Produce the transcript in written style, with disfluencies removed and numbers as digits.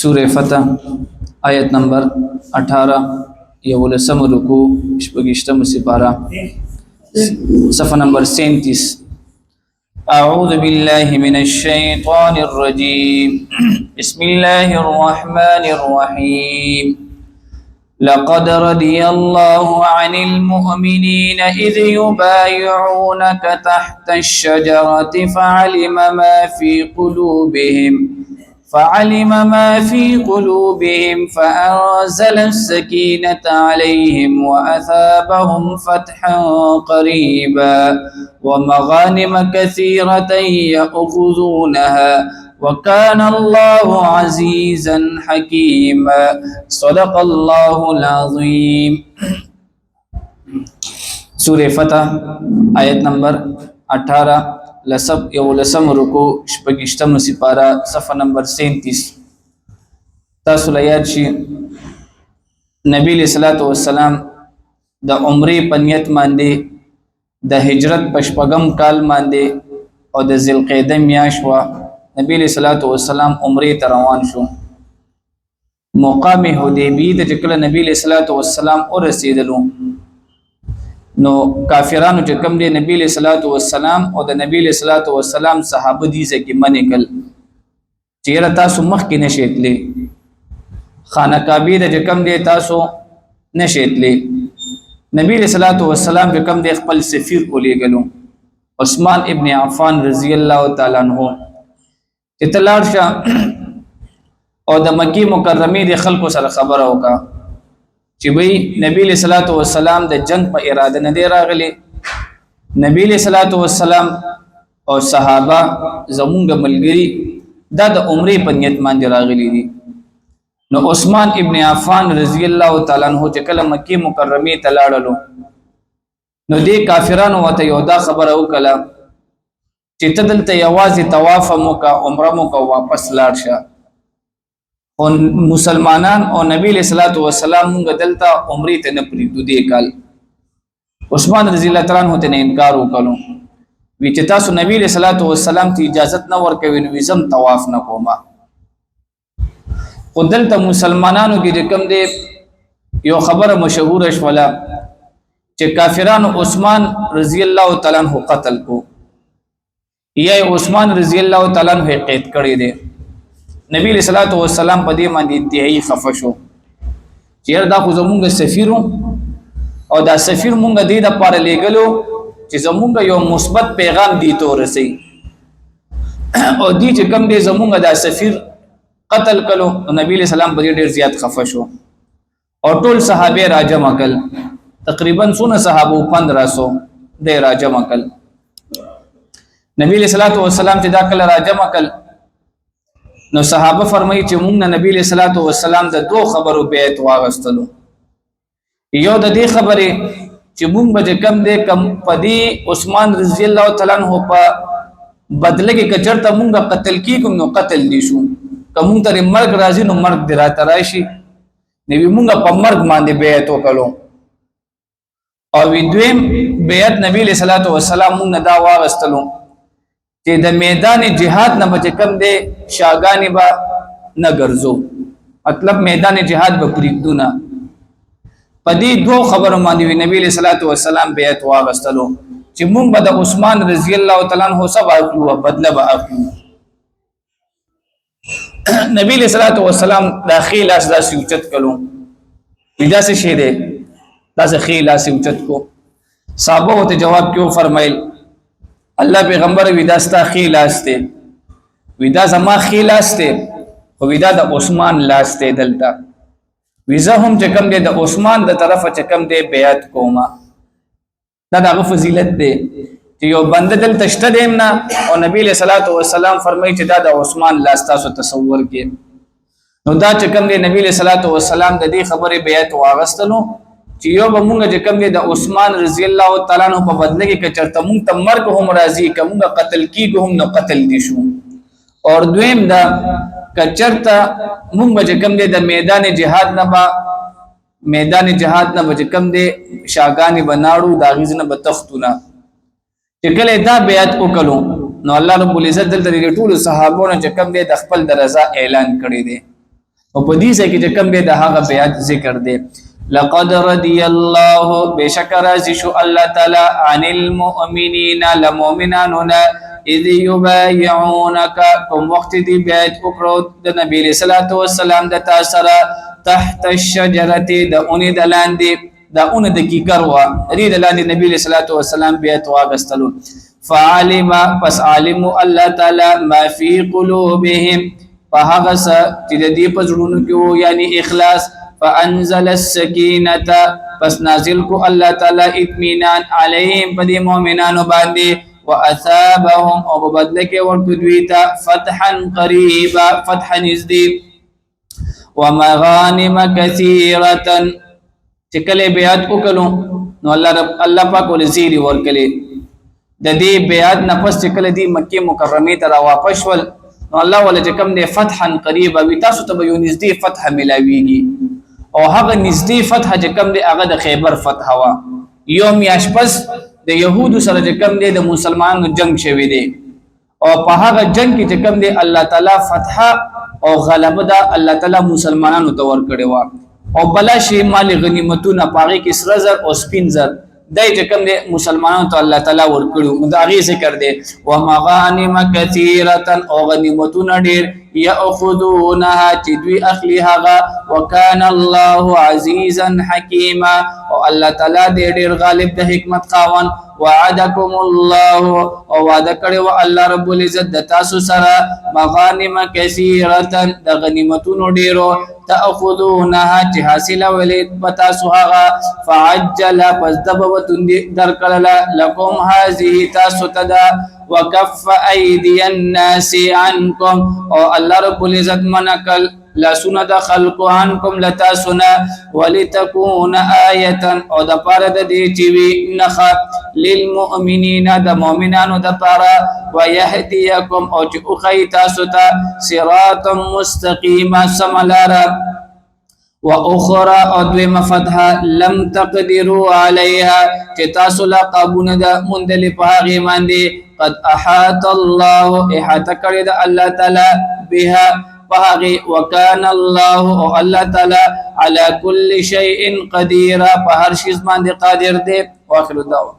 سورة فتح آیت نمبر 18 یولسم رکو شپږشتم سپارہ صفحہ نمبر 37 أعوذ بالله من الشيطان الرجيم بسم الله الرحمن الرحيم لقد رضي الله عن المؤمنين إذ يبايعونك تحت الشجرة فعلم ما في قلوبهم فأنزل السكينة عليهم وأثابهم فتحا قريبا ومغانم كثيرة يأخذونها وكان الله عزيزا حكيما صدق الله العظيم. سورة فتح آیت نمبر 18 یولسم رکو شپږشتم سپارہ صفحہ نمبر 37. تاسو له یاد شي نبی علیہ الصلوۃ والسلام د عمرې په نیت باندې د هجرت په شپږم کال باندې او د ذوالقعده میاشت وا نبی علیہ الصلوۃ والسلام عمرې ته روان شو. مقام حدیبیه ته کله نبی علیہ الصلوۃ والسلام ورسېدلو نو کافرانو چې کوم دی نبی علیہ الصلوۃ والسلام او د نبی علیہ الصلوۃ والسلام صحابه دي چې منکل چیرې تاسو مخ کې نشیتلې خانه کعبه د کوم دی تاسو نشیتلې نبی علیہ الصلوۃ والسلام چې کوم دی خپل سفیر ولېګلو عثمان ابن عفان رضی الله تعالی عنہ چې تلار شه او د مکی مکرمه د خلکو سره خبره وکړه چې وی نبی علیہ الصلوۃ والسلام د جنگ په اراده نه دی راغلی. نبی علیہ الصلوۃ والسلام او صحابه زمونږ ملګری دا د عمرې په نیت باندې راغلی دي. نو عثمان ابن عفان رضی الله تعالی عنہ چې کله مکی مکرمه ته لاړلو نو دې کافرانو وته یو دا خبره وکړه چې ته دلته یوازې طواف موکا عمره موکا واپس لاړ شه او مسلمانان او نبی علیہ الصلوۃ والسلام موږ دلته عمرې ته نه پریږدو دې کال. عثمان رضی الله تعالی عنہ ته انکار وکړو وی چې تاسو نبی علیہ الصلوۃ والسلام ته اجازه نه ورکوي نو زم طواف نه کوما. خو دلته مسلمانانو کې کوم دې یو خبره مشهور شولا چې کافرانو عثمان رضی الله تعالی عنہ قتل کو یا عثمان رضی الله تعالی عنہ قید کړی دی. نبی علیہ الصلوۃ والسلام په دې باندې انتهایی خفه شو چې دا خو زمونږ سفیر او دا سفیر مونږ دې د پاره لېګلو چې زمونږ یو مثبت پیغام دی تو رسي او دې چې کوم دې زمونږ دا سفیر قتل کړو نبی علیہ السلام په دې ډیر زیات خفه شو او ټول صحابه راجم کړل. تقریبا 100 صحابه 1500 دې راجم کړل. نبی علیہ الصلوۃ والسلام چې دا کله راجم کړل نو صحابه فرمایي چې موږ نبی علیہ الصلوۃ والسلام د دوه خبرو بیعت واغستلو. یو د دې خبره چې موږ به کم دې کم پدی عثمان رضی الله تعالی عنہ په بدله کې کچرته موږ قتل کیږو نو قتل دي شو کوم تر مرګ راځي نو مرګ درا تراشي نبی موږ په مرګ باندې بیعت وکړو. او دویم بیعت نبی علیہ الصلوۃ والسلام موږ دا واغستلو چې د میدان جهاد نه بچ کم دی شاګانی با نه ګرځو مطلب میدان جهاد به پریږدو نه. پدې دوه خبرو باندې نبی علیہ الصلوۃ والسلام بیعت واغستلو چې مونږ به د عثمان رضی الله تعالی عنہ سبا اخلو بدله به اخلو. نبی علیہ الصلوۃ والسلام داخل اس داسې اوچت کړو ودا څه شه ده داسې خیل اس اوچت کو. صحابه ته جواب کیو فرمایل الله پیغمبر ودا ستا خیلاسته ودا زما خیلاسته او ودا د عثمان لاسته دلتا وزه هم چې کوم دی د عثمان د طرفه چې کوم دی بیعت کوما. دا د فضیلت دی چې یو بنده دل تشته دیم نه او نبی علیہ الصلوۃ والسلام فرمایي چې دا د عثمان لاسته سو تصور کې نو دا چې کوم دی نبی علیہ الصلوۃ والسلام د دې خبره بیعت واغستلو چې یو به مونږ چې کوم دی د عثمان رضی الله تعالی عنہ په بدله کې کچرته مونږ ته مرګ هم راضی کوم قتل کیږو هم نو قتل دي شو. اور دویم دا کچرته مونږ چې کوم دی د میدان جهاد نه به کوم دی شاګانی بناړو دا غیز نه به تختونه چې کله دا بیعت وکړو نو الله رب العزت دلته ټول صحابو نه چې کوم دی د خپل د رضا اعلان کړی دی او په دې ځای کې چې کوم د هغه بیعت ذکر دی لقد رضي الله بشکر راضي شو الله تعالی عن المؤمنين لمؤمناننا اذ يبايعونك کوم وخت دی بیعت وکړو د نبی صلی الله علیه وسلم د تاسره تحت الشجره د اونې د لاندې د اونې د کیکر وا ری د لاندې نبی صلی الله علیه وسلم بیعت واغستلو فعلم پس علم الله تعالی ما في قلوبهم فهغه چې د دې په زړونو کې وو یعنی اخلاص فانزل السکینه پس نازل کو الله تعالی اطمینان علیهم په دې مؤمنانو باندې واثابهم او بدل کې ورته دوی ته فتحا قریبا فتحا نزدې ومغانم كثيره چې کله بیعت وکړو نو الله پاک ول زیری ورکړي د دې بیعت نفس چې کله دی مکه مکرمه ته را واپس ول نو الله ول چې کوم دې فتحا قریبا وی تاسو ته یو نزدې فتح ملاويږي او هغه نزدې فتح چې کوم دې هغه د خیبر فتح وا یوم یاشپس د يهودو سره چې کوم دې د مسلمانانو جنگ شوی دی او په هغه جنگ کې چې کوم دې الله تعالی فتح او غلبه دا الله تعالی مسلمانانو ته ور کړی و او بلا شی مال غنیمتونه پاغي کې سره زر او سپین زر دای چې کوم دې مسلمانانو ته الله تعالی ور کړو دا غي ذکر دی و مغانم كثيره او غنیمتونه ډیر یاخذونها چې دوی اخلي هغه وکانا الله عزیزا حکیما او الله تعالی دې ډیر غالب د حکمت خاوند وعدكم الله او وعده کړی و الله رب العزت د تاسو سره مغانم كثيره د غنیمتونو ډیرو تاخذونها چې حاصله ولې پتا سوغه فعجل پس دبوتون درکړه لكم هذه تاسو تدا وكف ايدي الناس عنكم او الله رب العزت منکل لا سند خلق عنكم لتاسنا ولتكون آية او د پاره د دې چې وی نخ للمؤمنين د مؤمنانو د پاره ويهديكم او چې او خي تاسو ته صراط مستقيم سملارا واخرى ادوم فتح لم تقدروا عليها چې تاسو لا قابون د مندل په هغه باندې قد احاط الله احاط کړی د الله تعالی بها فهغي وكان الله او الله تعالی على كل شيء قدير فهر شيء باندې قادر دی واخر دعوه